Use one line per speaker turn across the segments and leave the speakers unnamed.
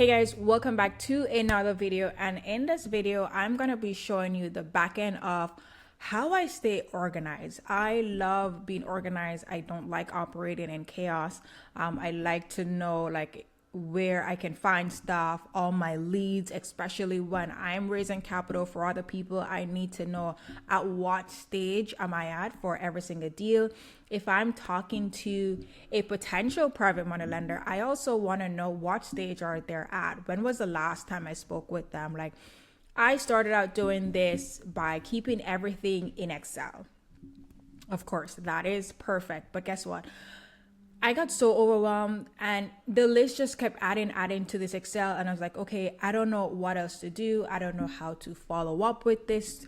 Hey guys, welcome back to another video, and in this video I'm going to be showing you the back end of how I stay organized. I love being organized. I don't like operating in chaos. I like to know where I can find stuff, all my leads, especially when I'm raising capital for other people. I need to know at what stage am I at for every single deal. If I'm talking to a potential private money lender, I also want to know what stage are they at. When was the last time I spoke with them? Like, I started out doing this by keeping everything in Excel. Of course, that is perfect. But guess what? I got so overwhelmed and the list just kept adding to this Excel. And I was like, okay, I don't know what else to do. I don't know how to follow up with this,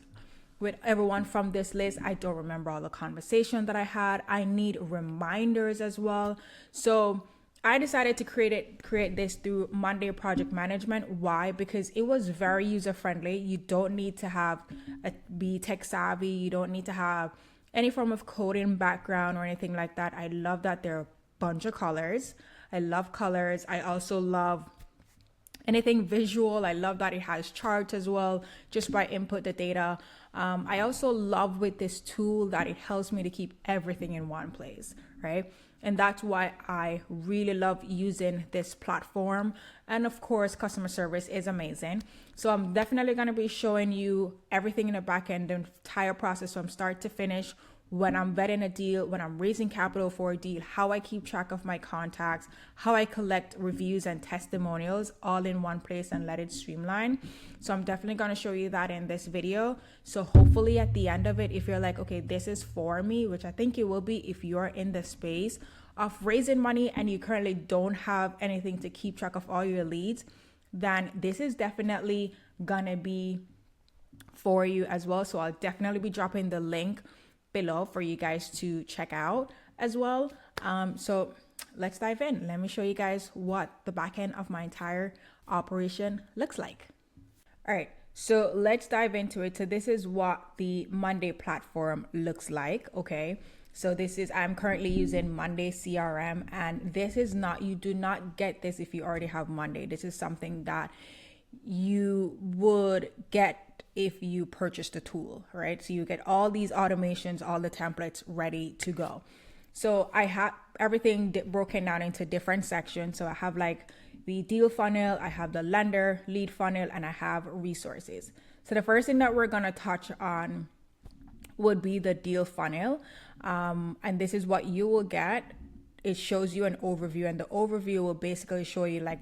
with everyone from this list. I don't remember all the conversation that I had. I need reminders as well. So I decided to create this through Monday Project Management. Why? Because it was very user friendly. You don't need to be tech savvy. You don't need to have any form of coding background or anything like that. I love that there are a bunch of colors. I love colors. I also love anything visual. I love that it has charts as well, just by input the data. I also love with this tool that it helps me to keep everything in one place, right? And that's why I really love using this platform. And of course, customer service is amazing. So I'm definitely going to be showing you everything in the back end, the entire process from start to finish. When I'm vetting a deal, when I'm raising capital for a deal, how I keep track of my contacts, how I collect reviews and testimonials all in one place and let it streamline. So I'm definitely going to show you that in this video. So hopefully at the end of it, if you're like, okay, this is for me, which I think it will be if you're in the space of raising money and you currently don't have anything to keep track of all your leads, then this is definitely gonna be for you as well. So I'll definitely be dropping the link below for you guys to check out as well. So let's dive in. Let me show you guys what the back end of my entire operation looks like. All right, so let's dive into it. So this is what the Monday platform looks like. Okay, so I'm currently using Monday CRM, and this is not, you do not get this if you already have Monday. This is something that you would get if you purchase the tool, right? So you get all these automations, all the templates ready to go. So I have everything broken down into different sections. So I have like the deal funnel, I have the lender lead funnel, and I have resources. So the first thing that we're going to touch on would be the deal funnel. And this is what you will get. It shows you an overview, and the overview will basically show you like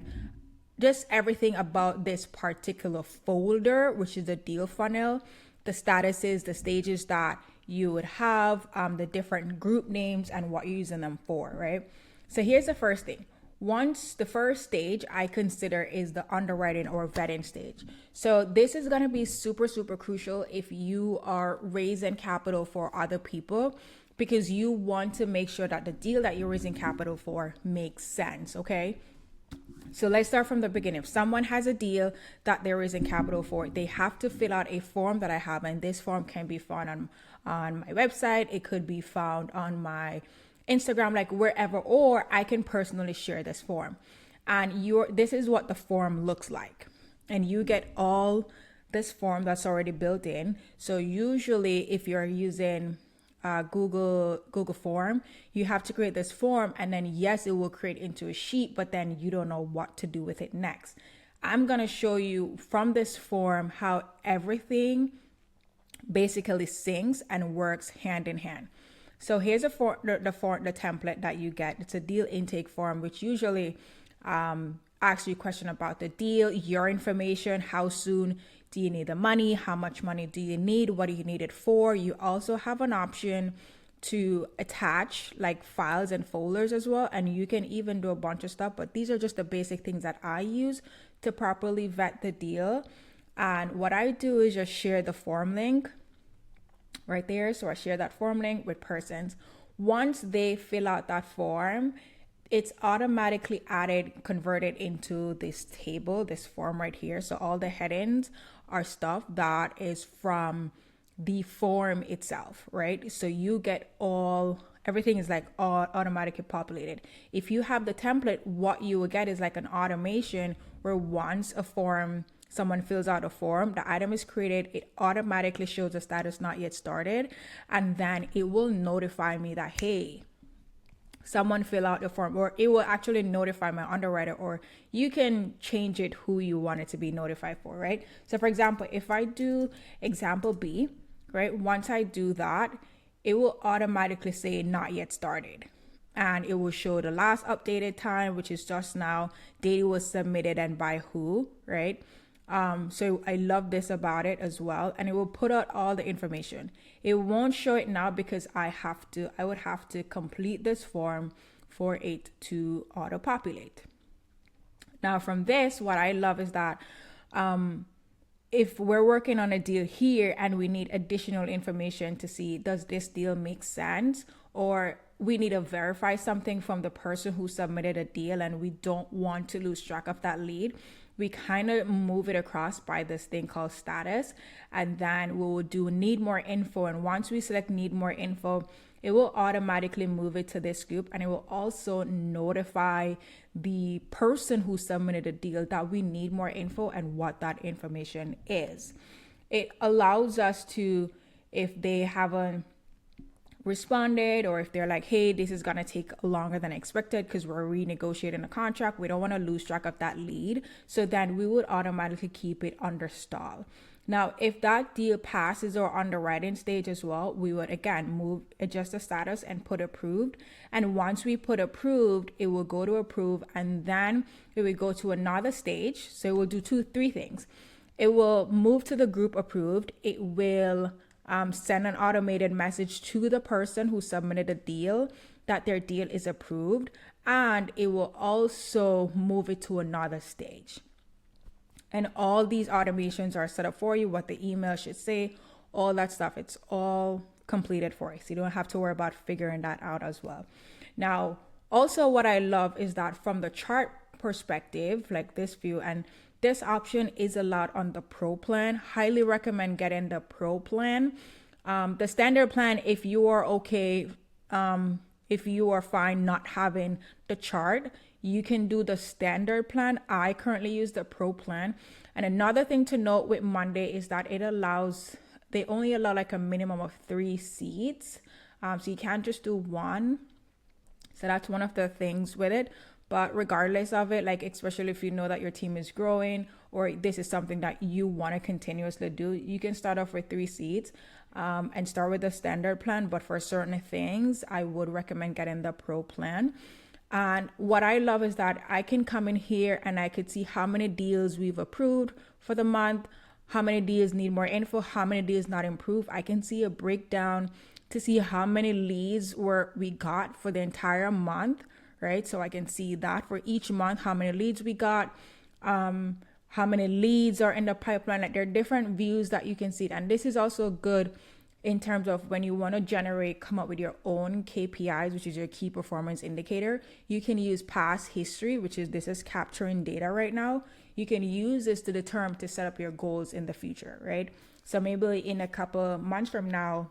just everything about this particular folder, which is the deal funnel, the statuses, the stages that you would have, the different group names and what you're using them for, right? So here's the first thing. The first stage I consider is the underwriting or vetting stage. So this is going to be super, super crucial if you are raising capital for other people, because you want to make sure that the deal that you're raising capital for makes sense, okay? So let's start from the beginning. If someone has a deal that they're raising capital for, they have to fill out a form that I have, and this form can be found on my website. It could be found on my Instagram, like wherever, or I can personally share this form. And this is what the form looks like. And you get all this form that's already built in. So usually if you're using Google form, you have to create this form, and then yes, it will create into a sheet, but then you don't know what to do with it next. I'm going to show you from this form how everything basically syncs and works hand in hand. So here's the template that you get. It's a deal intake form, which usually asks you a question about the deal, your information, how soon do you need the money, how much money do you need, what do you need it for. You also have an option to attach like files and folders as well, and you can even do a bunch of stuff, but these are just the basic things that I use to properly vet the deal. And what I do is just share the form link right there. So I share that form link with persons. Once they fill out that form, it's automatically converted into this table, this form right here. So all the headings are stuff that is from the form itself, right? So you get everything is like all automatically populated. If you have the template, what you will get is like an automation where once someone fills out a form, the item is created, it automatically shows the status not yet started, and then it will notify me that, hey, someone fill out the form, or it will actually notify my underwriter, or you can change it who you want it to be notified for, right? So for example, if I do example B, right, once I do that, it will automatically say not yet started. And it will show the last updated time, which is just now, date was submitted and by who, right? So I love this about it as well. And it will put out all the information. It won't show it now because I would have to complete this form for it to auto populate. Now from this, what I love is that, if we're working on a deal here and we need additional information to see, does this deal make sense? Or we need to verify something from the person who submitted a deal and we don't want to lose track of that lead, we kind of move it across by this thing called status. And then we will do need more info. And once we select need more info, it will automatically move it to this group, and it will also notify the person who submitted a deal that we need more info and what that information is. It allows us to, if they haven't responded, or if they're like, hey, this is going to take longer than expected because we're renegotiating a contract, we don't want to lose track of that lead. So then we would automatically keep it under stall. Now, if that deal passes our underwriting stage as well, we would again adjust the status and put approved. And once we put approved, it will go to approve, and then it will go to another stage. So it will do three things. It will move to the group approved. It will send an automated message to the person who submitted a deal that their deal is approved, and it will also move it to another stage. And all these automations are set up for you, what the email should say, all that stuff. It's all completed for you. So you don't have to worry about figuring that out as well. Now, also what I love is that from the chart perspective, like this view, and this option is allowed on the Pro plan. Highly recommend getting the Pro plan. The standard plan, if you are okay, if you are fine not having the chart, you can do the standard plan. I currently use the Pro plan. And another thing to note with Monday is that they only allow like a minimum of 3 seats. So you can't just do one. So that's one of the things with it. But regardless of it, like especially if you know that your team is growing or this is something that you want to continuously do, you can start off with 3 seats and start with the standard plan. But for certain things, I would recommend getting the Pro plan. And what I love is that I can come in here and I could see how many deals we've approved for the month, how many deals need more info, how many deals not improved. I can see a breakdown to see how many leads we got for the entire month, right? So I can see that for each month, how many leads we got, how many leads are in the pipeline. Like there are different views that you can see. And this is also good in terms of when you want to come up with your own KPIs, which is your key performance indicator. You can use past history, this is capturing data right now. You can use this to set up your goals in the future, right? So maybe in a couple of months from now,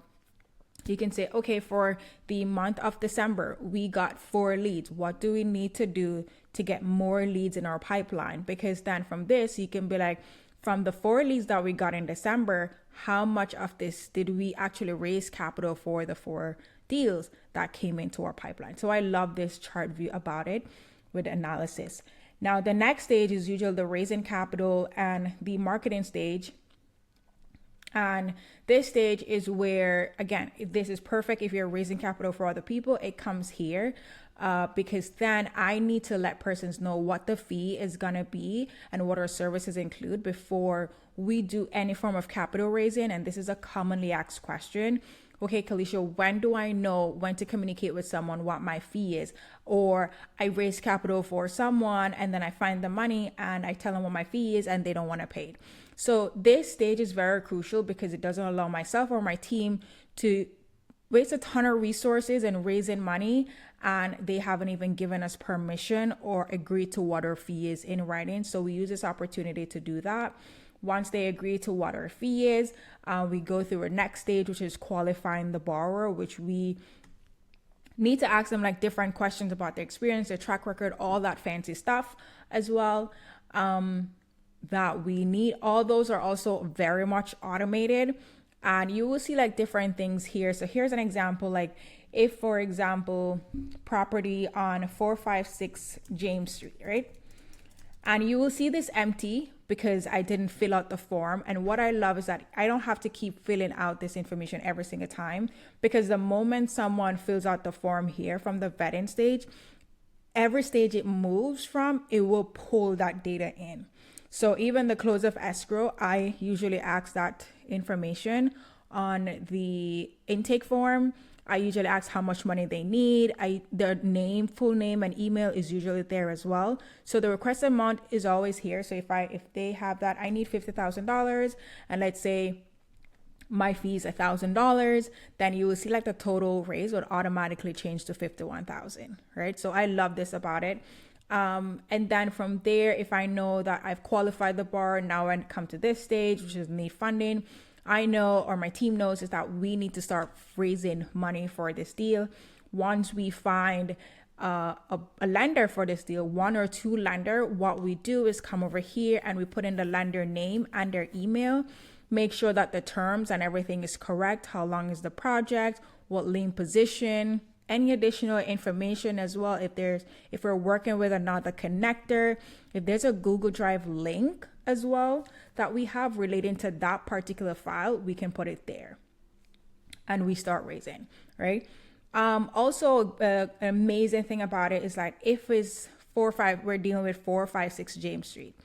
you can say, okay, for the month of December, we got 4 leads. What do we need to do to get more leads in our pipeline? Because then from this, you can be like, from the 4 leads that we got in December, how much of this did we actually raise capital for the 4 deals that came into our pipeline? So I love this chart view about it with analysis. Now, the next stage is usually the raising capital and the marketing stage. And this stage is where, again, if this is perfect, if you're raising capital for other people, it comes here. Because then I need to let persons know what the fee is going to be and what our services include before we do any form of capital raising. And this is a commonly asked question. Okay, Kalisha, when do I know when to communicate with someone what my fee is? Or I raise capital for someone and then I find the money and I tell them what my fee is and they don't want to pay it. So this stage is very crucial because it doesn't allow myself or my team to waste a ton of resources and raising money, and they haven't even given us permission or agreed to what our fee is in writing. So we use this opportunity to do that. Once they agree to what our fee is, we go through our next stage, which is qualifying the borrower, which we Need to ask them like different questions about their experience, their track record, all that fancy stuff as well. That we need. All those are also very much automated, and you will see like different things here. So here's an example, like if for example, property on 456 James Street, right? And you will see this empty because I didn't fill out the form. And what I love is that I don't have to keep filling out this information every single time, because the moment someone fills out the form here from the vetting stage, every stage it moves from, it will pull that data in. So even the close of escrow, I usually ask that information on the intake form. I usually ask how much money they need. Their name, full name, and email is usually there as well. So the request amount is always here. So if they have that, I need $50,000, and let's say my fee is $1,000, then you will see like the total raise would automatically change to 51,000, right? So I love this about it. And then from there, if I know that I've qualified the bar, now I come to this stage, which is need funding. I know, or my team knows, is that we need to start raising money for this deal. Once we find a lender for this deal, one or two lender, what we do is come over here and we put in the lender name and their email, make sure that the terms and everything is correct. How long is the project? What lien position? Any additional information as well. If we're working with another connector, if there's a Google Drive link as well that we have relating to that particular file, we can put it there and we start raising, right? Also, an amazing thing about it is like if it's we're dealing with 456 James Street.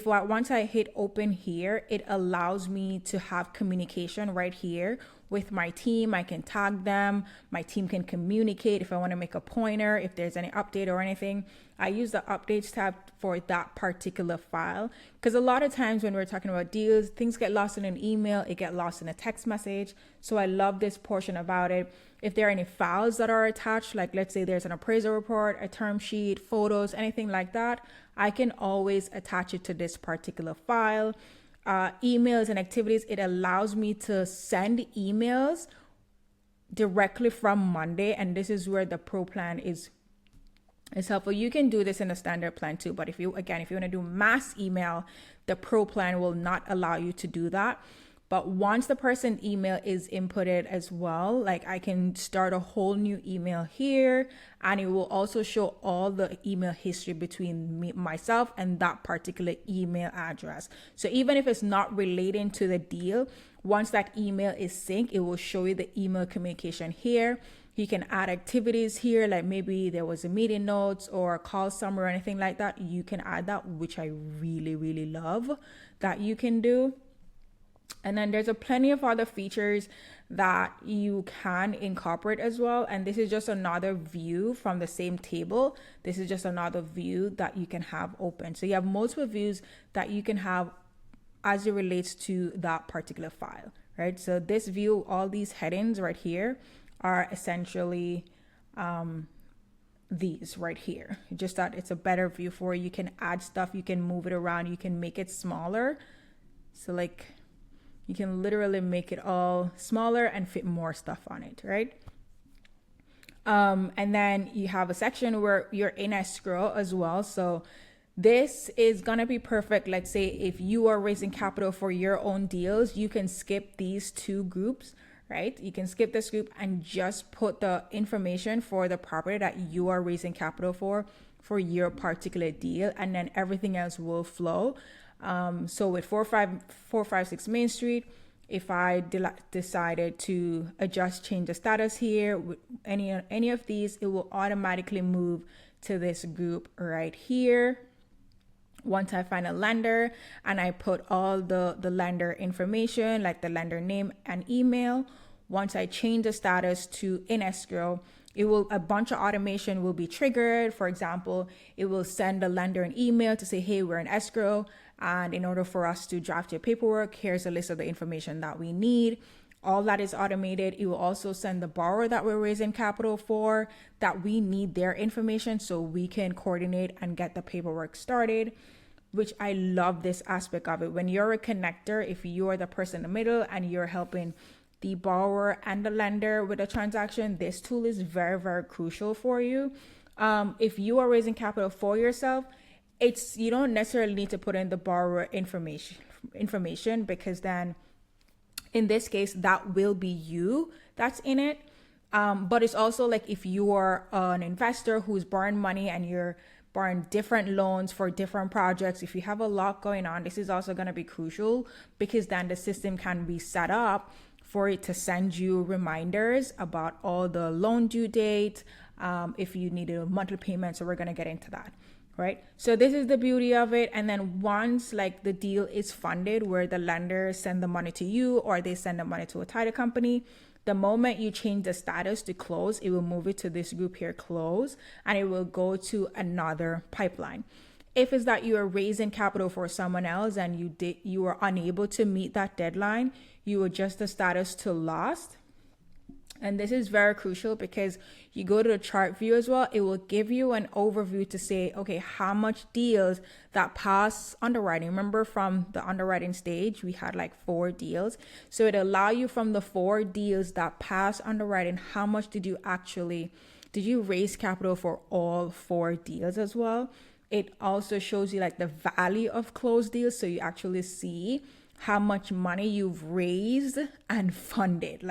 Once I hit open here, it allows me to have communication right here with my team. I can tag them. My team can communicate if I want to make a pointer, if there's any update or anything. I use the updates tab for that particular file, because a lot of times when we're talking about deals, things get lost in an email, it get lost in a text message. So I love this portion about it. If there are any files that are attached, like let's say there's an appraisal report, a term sheet, photos, anything like that, I can always attach it to this particular file. Emails and activities, it allows me to send emails directly from Monday, and this is where the pro plan is helpful. You can do this in a standard plan too, but if you want to do mass email, the pro plan will not allow you to do that. But once the person's email is inputted as well, like I can start a whole new email here, and it will also show all the email history between myself and that particular email address. So even if it's not relating to the deal, once that email is synced, it will show you the email communication here. You can add activities here, like maybe there was a meeting notes or a call summary or anything like that. You can add that, which I really, really love that you can do. And then there's plenty of other features that you can incorporate as well. And this is just another view from the same table. This is just another view that you can have open. So you have multiple views that you can have as it relates to that particular file, right? So this view, all these headings right here are essentially these right here. Just that it's a better view for you. You can add stuff, you can move it around, you can make it smaller. So like, you can literally make it all smaller and fit more stuff on it, right? And then you have a section where you're in escrow as well. So this is gonna be perfect. Let's say if you are raising capital for your own deals, you can skip these two groups, right? You can skip this group and just put the information for the property that you are raising capital for your particular deal, and then everything else will flow. So with 456 Main Street, if I decided to change the status here, with any of these, it will automatically move to this group right here. Once I find a lender and I put all the lender information, like the lender name and email, once I change the status to in escrow, a bunch of automation will be triggered. For example, it will send the lender an email to say, hey, we're in escrow, and in order for us to draft your paperwork, here's a list of the information that we need. All that is automated. It will also send the borrower that we're raising capital for that we need their information so we can coordinate and get the paperwork started, which I love this aspect of it. When you're a connector, if you're the person in the middle and you're helping the borrower and the lender with a transaction, this tool is very, very crucial for you. If you are raising capital for yourself, you don't necessarily need to put in the borrower information because then in this case that will be you that's in it. But it's also like if you are an investor who's borrowing money and you're borrowing different loans for different projects, if you have a lot going on, this is also going to be crucial because then the system can be set up for it to send you reminders about all the loan due date, if you need a monthly payment. So we're going to get into that. Right. So this is the beauty of it. And then once like the deal is funded, where the lender send the money to you or they send the money to a title company, the moment you change the status to close, it will move it to this group here, close, and it will go to another pipeline. If it's that you are raising capital for someone else and you are unable to meet that deadline, you adjust the status to lost. And this is very crucial because you go to the chart view as well. It will give you an overview to say, okay, how much deals that pass underwriting. Remember from the underwriting stage, we had like 4 deals. So it allow you from the 4 deals that pass underwriting, how much did you raise capital for all 4 deals as well. It also shows you like the value of closed deals. So you actually see how much money you've raised and funded.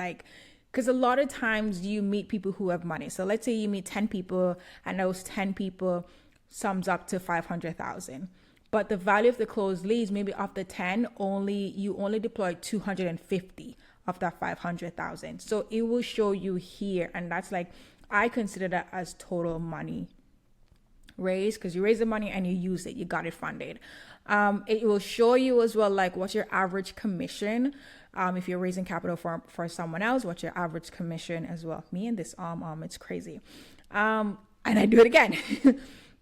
Because a lot of times you meet people who have money. So let's say you meet 10 people and those 10 people sums up to 500,000. But the value of the closed leads, maybe of the 10, you only deployed 250 of that 500,000. So it will show you here. And that's like, I consider that as total money raised because you raise the money and you use it, you got it funded. It will show you as well, like what's your average commission. If you're raising capital for someone else, what's your average commission as well. Me and this it's crazy. And I do it again.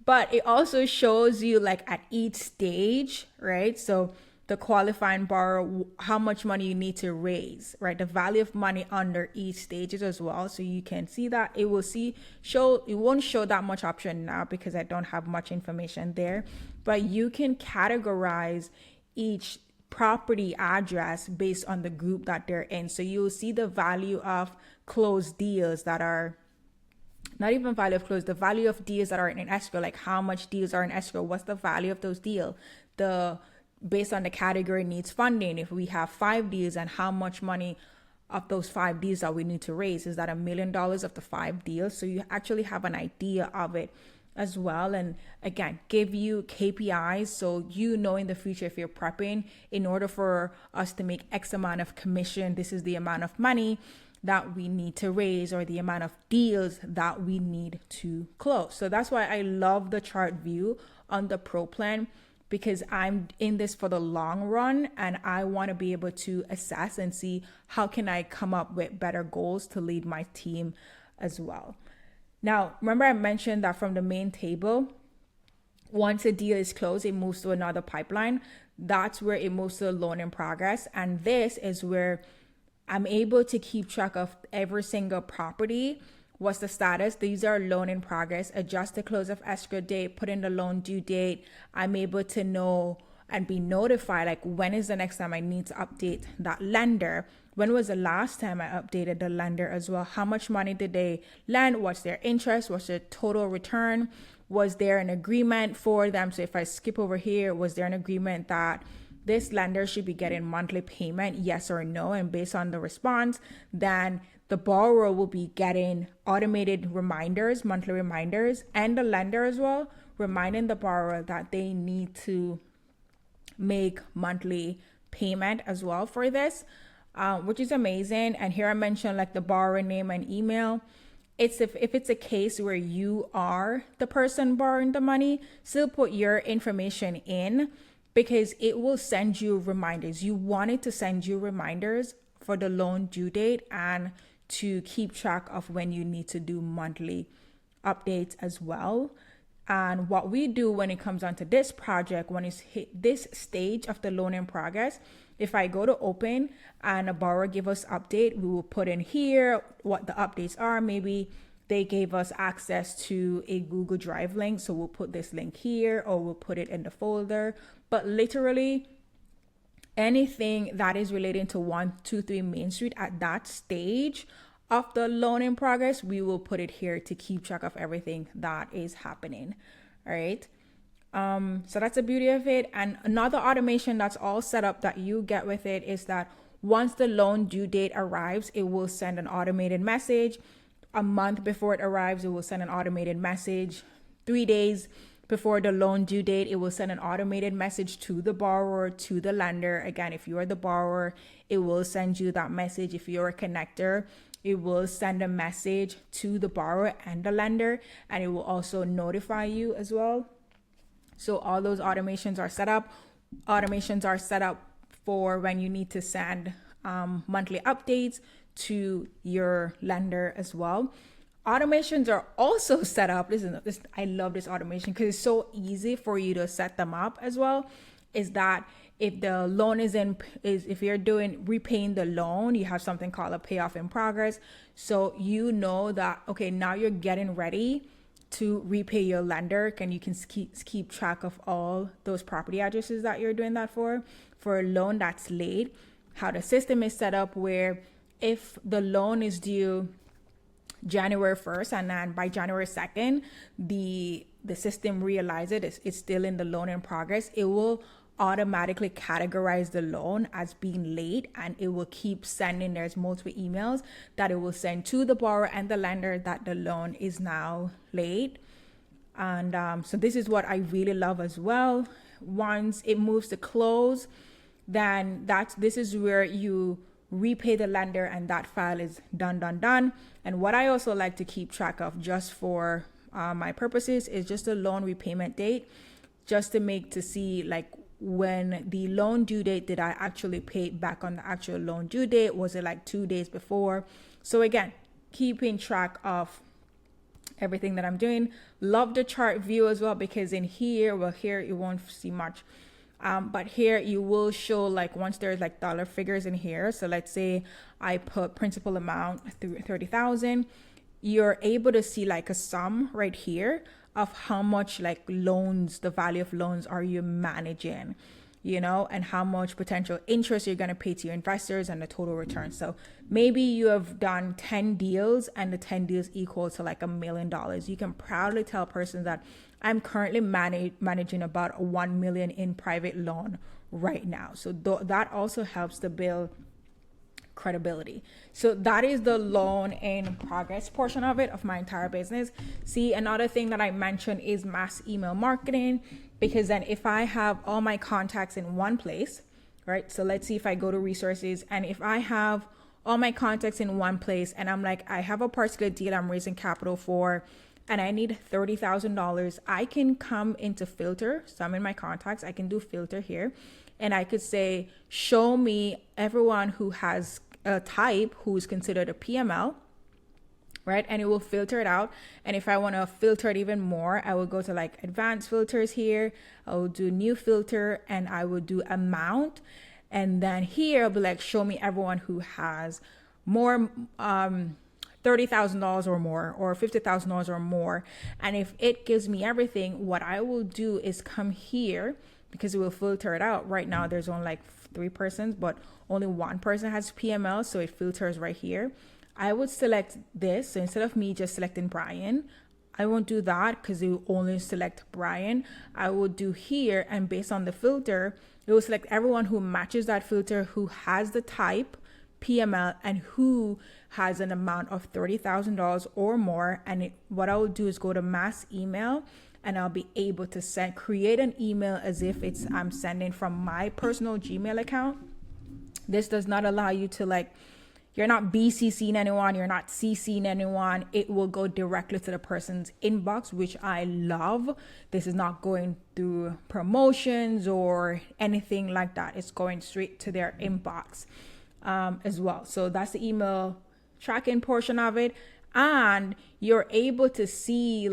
But it also shows you like at each stage, right? So the qualifying borrower, how much money you need to raise, right? The value of money under each stages as well. So you can see that. It won't show that much option now because I don't have much information there, but you can categorize each property address based on the group that they're in. So you'll see the value of closed deals that are not even value of closed, the value of deals that are in escrow, like how much deals are in escrow, what's the value of those deals, based on the category needs funding. If we have 5 deals and how much money of those 5 deals that we need to raise, is that $1 million of the 5 deals? So you actually have an idea of it as well. And again, give you KPIs so you know in the future if you're prepping, in order for us to make X amount of commission, this is the amount of money that we need to raise or the amount of deals that we need to close. So that's why I love the chart view on the Pro Plan, because I'm in this for the long run and I want to be able to assess and see how can I come up with better goals to lead my team as well. Now, remember I mentioned that from the main table, once a deal is closed, it moves to another pipeline. That's where it moves to the loan in progress. And this is where I'm able to keep track of every single property. What's the status? These are loan in progress. Adjust the close of escrow date, put in the loan due date. I'm able to know and be notified, like when is the next time I need to update that lender? When was the last time I updated the lender as well? How much money did they lend? What's their interest? What's their total return? Was there an agreement for them? So if I skip over here, was there an agreement that this lender should be getting monthly payment, yes or no? And based on the response, then the borrower will be getting automated reminders, monthly reminders, and the lender as well, reminding the borrower that they need to make monthly payment as well for this, which is amazing. And here I mentioned like the borrower name and email. If it's a case where you are the person borrowing the money, still put your information in because it will send you reminders. You want it to send you reminders for the loan due date and to keep track of when you need to do monthly updates as well. And what we do when it comes onto this project, when it's hit this stage of the loan in progress, if I go to open and a borrower give us update, we will put in here what the updates are. Maybe they gave us access to a Google Drive link, so we'll put this link here or we'll put it in the folder. But literally, anything that is relating to 123 Main Street at that stage of the loan in progress, we will put it here to keep track of everything that is happening. All right. So that's the beauty of it. And another automation that's all set up that you get with it is that once the loan due date arrives, it will send an automated message. A month before it arrives, it will send an automated message. 3 days before the loan due date, it will send an automated message to the borrower, to the lender. Again, if you are the borrower, it will send you that message. If you're a connector, it will send a message to the borrower and the lender, and it will also notify you as well. So all those automations are set up. Automations are set up for when you need to send monthly updates to your lender as well. Automations are also set up. Listen, I love this automation because it's so easy for you to set them up as well. Is that if the loan if you're repaying the loan, you have something called a payoff in progress. So you know that, okay, now you're getting ready to repay your lender, and you can keep track of all those property addresses that you're doing that for a loan that's late. How the system is set up, where if the loan is due January 1st and then by January 2nd, the system realizes it's still in the loan in progress, it will automatically categorize the loan as being late, and it will keep sending. There's multiple emails that it will send to the borrower and the lender that the loan is now late. And so this is what I really love as well. Once it moves to close, then this is where you repay the lender, and that file is done. And what I also like to keep track of, just for my purposes, is just the loan repayment date, just to see like when the loan due date, did I actually pay back on the actual loan due date? Was it like 2 days before? So again, keeping track of everything that I'm doing. Love the chart view as well, because in here, here you won't see much. But here you will show, like, once there's like dollar figures in here. So let's say I put principal amount 30,000, you're able to see like a sum right here of how much like loans, the value of loans are you managing, and how much potential interest you're going to pay to your investors and the total return. So maybe you have done 10 deals and the 10 deals equal to like $1 million. You can proudly tell a person that I'm currently managing about 1 million in private loan right now. So that also helps to build credibility. So that is the loan in progress portion of it, of my entire business. See, another thing that I mentioned is mass email marketing, because then if I have all my contacts in one place, right? So let's see if I go to resources, and if I have all my contacts in one place, and I'm like, I have a particular deal I'm raising capital for, and I need $30,000, I can come into filter. So I'm in my contacts, I can do filter here, and I could say, show me everyone who has a type who is considered a PML, right? And it will filter it out. And if I want to filter it even more, I will go to like advanced filters here. I will do new filter, and I will do amount. And then here I'll be like, show me everyone who has more, $30,000 or more, or $50,000 or more. And if it gives me everything, what I will do is come here, because it will filter it out. Right now there's only like 3 persons, but only 1 person has PML, so it filters right here. I would select this. So instead of me just selecting Brian, I won't do that because it will only select Brian. I will do here, and based on the filter, it will select everyone who matches that filter, who has the type PML, and who has an amount of $30,000 or more. And what I will do is go to mass email, and I'll be able to create an email as if I'm sending from my personal Gmail account. This does not allow you to you're not BCCing anyone, you're not CCing anyone. It will go directly to the person's inbox, which I love. This is not going through promotions or anything like that. It's going straight to their inbox as well. So that's the email tracking portion of it. And you're able to see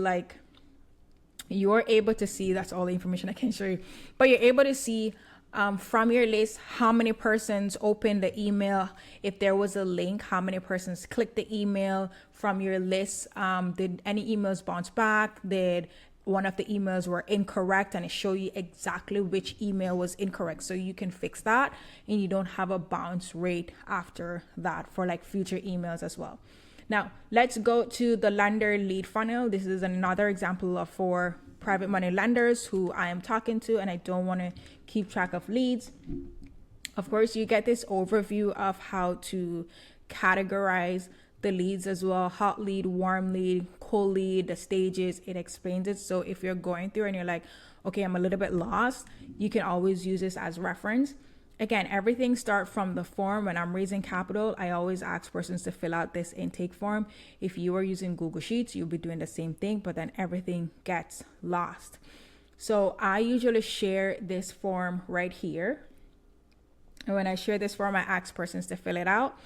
that's all the information I can show you, but you're able to see from your list how many persons opened the email. If there was a link, how many persons clicked the email from your list. Did any emails bounce back? Did one of the emails were incorrect, and it show you exactly which email was incorrect, so you can fix that and you don't have a bounce rate after that for like future emails as well. Now let's go to the lender lead funnel. This is another example of for private money lenders who I am talking to and I don't want to keep track of leads. Of course, you get this overview of how to categorize the leads as well: hot lead, warm lead, cold lead, the stages. It explains it. So if you're going through and you're like, okay, I'm a little bit lost, you can always use this as reference. Again, everything starts from the form. When I'm raising capital, I always ask persons to fill out this intake form. If you are using Google Sheets, you'll be doing the same thing, but then everything gets lost. So I usually share this form right here. And when I share this form, I ask persons to fill it out.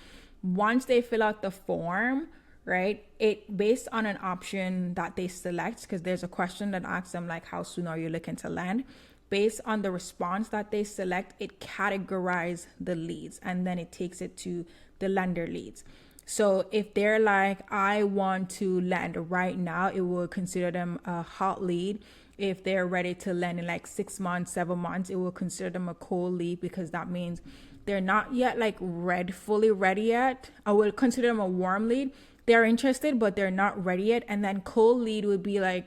Once they fill out the form, right, it based on an option that they select, because there's a question that asks them like, how soon are you looking to lend? Based on the response that they select, it categorizes the leads and then it takes it to the lender leads. So if they're like, I want to lend right now, it will consider them a hot lead. If they're ready to lend in like 6 months, 7 months, it will consider them a cold lead, because that means they're not yet like fully ready yet. I will consider them a warm lead. They're interested, but they're not ready yet. And then cold lead would be like,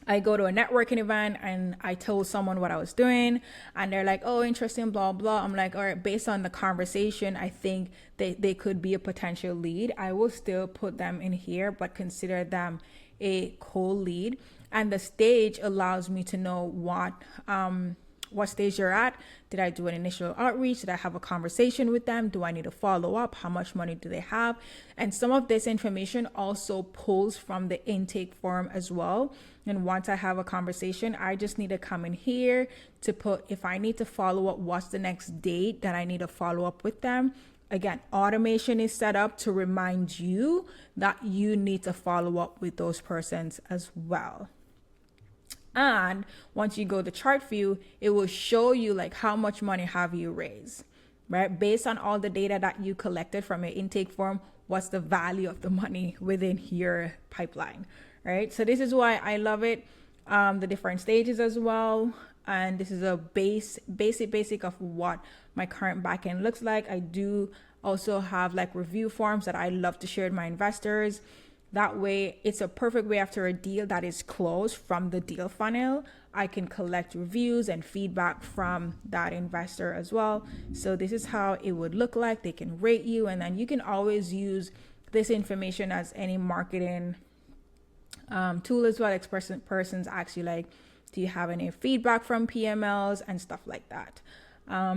I go to a networking event and I told someone what I was doing and they're like, oh, interesting, blah, blah. I'm like, all right, based on the conversation, I think they could be a potential lead. I will still put them in here, but consider them a cold lead. And the stage allows me to know what stage you're at. Did I do an initial outreach? Did I have a conversation with them? Do I need to follow up? How much money do they have? And some of this information also pulls from the intake form as well. And once I have a conversation, I just need to come in here to put, if I need to follow up, what's the next date that I need to follow up with them. Again, automation is set up to remind you that you need to follow up with those persons as well. And once you go to chart view, it will show you like how much money have you raised, right? Based on all the data that you collected from your intake form, what's the value of the money within your pipeline, right? So this is why I love it. The different stages as well. And this is a basic of what my current backend looks like. I do also have like review forms that I love to share with my investors. That way, it's a perfect way after a deal that is closed from the deal funnel. I can collect reviews and feedback from that investor as well. So this is how it would look like. They can rate you, and then you can always use this information as any marketing tool as well. Like persons ask you like, do you have any feedback from PMLs and stuff like that.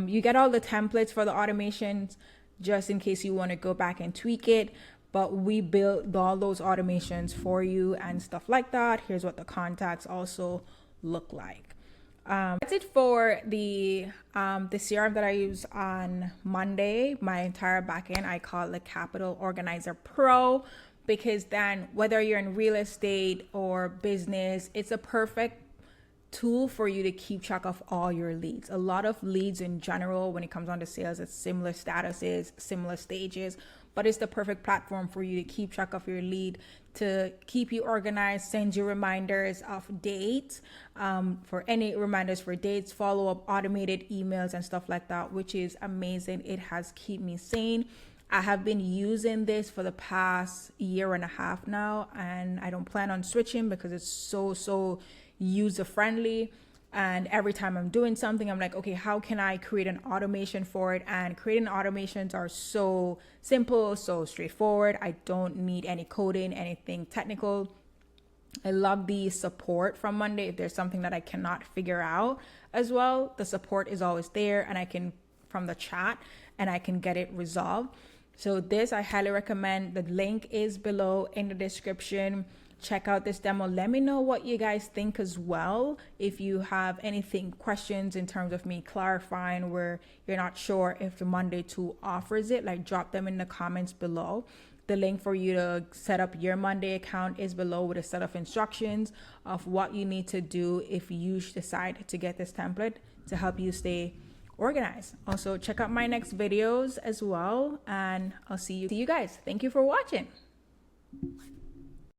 You get all the templates for the automations just in case you want to go back and tweak it. But we built all those automations for you and stuff like that. Here's what the contacts also look like. That's it for the CRM that I use on Monday. My entire backend, I call it the Capital Organizer Pro, because then whether you're in real estate or business, it's a perfect tool for you to keep track of all your leads. A lot of leads in general, when it comes on to sales, it's similar statuses, similar stages, but it's the perfect platform for you to keep track of your lead, to keep you organized, send you reminders of dates, for any reminders for dates, follow up, automated emails and stuff like that, which is amazing. It has kept me sane. I have been using this for the past year and a half now, and I don't plan on switching because it's so user friendly. And every time I'm doing something, I'm like, okay, how can I create an automation for it? And creating automations are so simple, so straightforward. I don't need any coding, anything technical. I love the support from Monday. If there's something that I cannot figure out as well, the support is always there, and I can, from the chat, and I can get it resolved. So this, I highly recommend. The link is below in the description. Check out this demo. Let me know what you guys think as well. If you have anything, questions in terms of me clarifying where you're not sure if the Monday tool offers it, like drop them in the comments below. The link for you to set up your Monday account is below with a set of instructions of what you need to do if you decide to get this template to help you stay organized. Also, check out my next videos as well, and I'll see you guys. Thank you for watching.